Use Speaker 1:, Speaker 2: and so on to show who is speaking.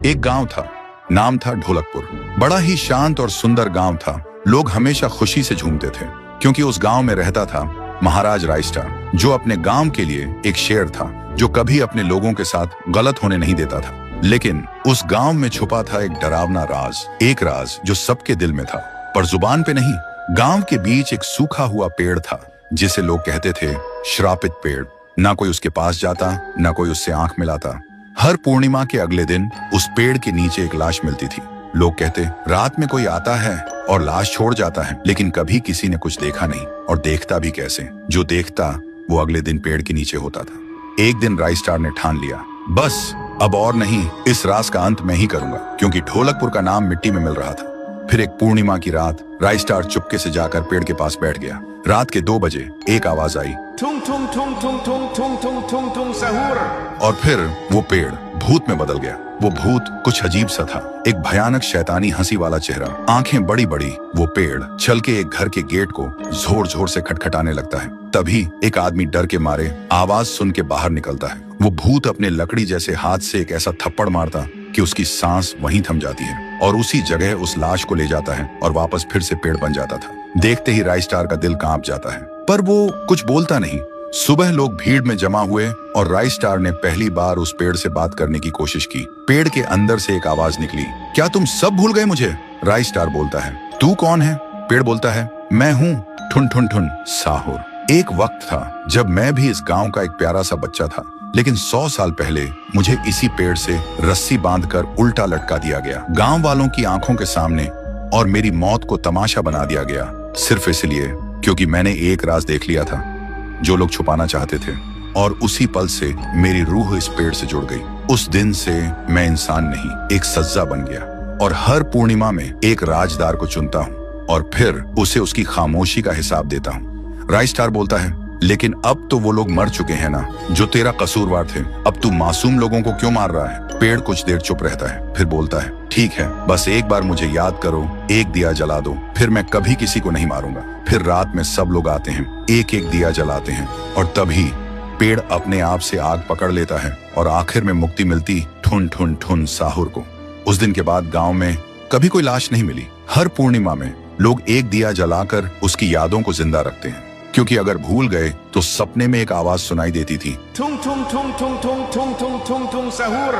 Speaker 1: एक गांव था, नाम था ढोलकपुर। बड़ा ही शांत और सुंदर गांव था। लोग हमेशा खुशी से झूमते थे क्योंकि उस गांव में रहता था महाराज रायस्टार, जो अपने गांव के लिए एक शेर था जो कभी अपने लोगों के साथ गलत होने नहीं देता था। लेकिन उस गांव में छुपा था एक डरावना राज, एक राज जो सबके दिल में था पर जुबान पे नहीं। गांव के बीच एक सूखा हुआ पेड़ था जिसे लोग कहते थे श्रापित पेड़। ना कोई उसके पास जाता, ना कोई उससे आंख मिलाता। हर पूर्णिमा के अगले दिन उस पेड़ के नीचे एक लाश मिलती थी। लोग कहते रात में कोई आता है और लाश छोड़ जाता है, लेकिन कभी किसी ने कुछ देखा नहीं और देखता भी कैसे। जो देखता वो अगले दिन पेड़ के नीचे होता था। एक दिन रायस्टार ने ठान लिया, बस अब और नहीं, इस राज का अंत मैं ही करूंगा, क्योंकि ढोलकपुर का नाम मिट्टी में मिल रहा था। फिर एक पूर्णिमा की रात रायस्टार चुपके से जाकर पेड़ के पास बैठ गया। रात के 2 बजे एक आवाज आई,
Speaker 2: थुंग थुंग थुंग थुंग थुंग थुंग थुंग थुंग थुंग सहूर।
Speaker 1: और फिर वो पेड़ भूत में बदल गया। वो भूत कुछ अजीब सा था, एक भयानक शैतानी हंसी वाला चेहरा, आंखें बड़ी बड़ी। वो पेड़ चल के एक घर के गेट को जोर जोर से खटखटाने लगता है। तभी एक आदमी डर के मारे आवाज सुन के बाहर निकलता है। वो भूत अपने लकड़ी जैसे हाथ से एक ऐसा थप्पड़ मारता कि उसकी सांस वहीं थम जाती है और उसी जगह उस लाश को ले जाता है और वापस फिर से पेड़ बन जाता था। देखते ही रायस्टार का दिल कांप जाता है, पर वो कुछ बोलता नहीं। सुबह लोग भीड़ में जमा हुए और रायस्टार ने पहली बार उस पेड़ से बात करने की कोशिश की। पेड़ के अंदर से एक आवाज निकली, क्या तुम सब भूल गए मुझे? रायस्टार बोलता है, तू कौन है? पेड़ बोलता है, मैं हूँ ठुन ठुन ठुन साहुर। एक वक्त था जब मैं भी इस गांव का एक प्यारा सा बच्चा था, लेकिन 100 साल पहले मुझे इसी पेड़ से रस्सी बांधकर उल्टा लटका दिया गया, गांव वालों की आंखों के सामने, और मेरी मौत को तमाशा बना दिया गया, सिर्फ इसलिए क्योंकि मैंने एक राज देख लिया था जो लोग छुपाना चाहते थे। और उसी पल से मेरी रूह इस पेड़ से जुड़ गई। उस दिन से मैं इंसान नहीं, एक सज्जा बन गया, और हर पूर्णिमा में एक राजदार को चुनता हूँ और फिर उसे उसकी खामोशी का हिसाब देता हूँ। रायस्टार बोलता है, लेकिन अब तो वो लोग मर चुके हैं ना जो तेरा कसूरवार थे। अब तू मासूम लोगों को क्यों मार रहा है? पेड़ कुछ देर चुप रहता है, फिर बोलता है, ठीक है, बस एक बार मुझे याद करो, एक दिया जला दो, फिर मैं कभी किसी को नहीं मारूंगा। फिर रात में सब लोग आते हैं, एक एक दिया जलाते हैं, और तभी पेड़ अपने आप से आग पकड़ लेता है और आखिर में मुक्ति मिलती ठुन ठुन ठुन साहुर को। उस दिन के बाद गांव में कभी कोई लाश नहीं मिली। हर पूर्णिमा में लोग एक दिया जलाकर उसकी यादों को जिंदा रखते हैं, क्योंकि अगर भूल गए तो सपने में एक आवाज सुनाई देती थी,
Speaker 2: थुंग थुंग थुंग थुंग थुंग थुंग थुंग थुंग थुंग सहूर।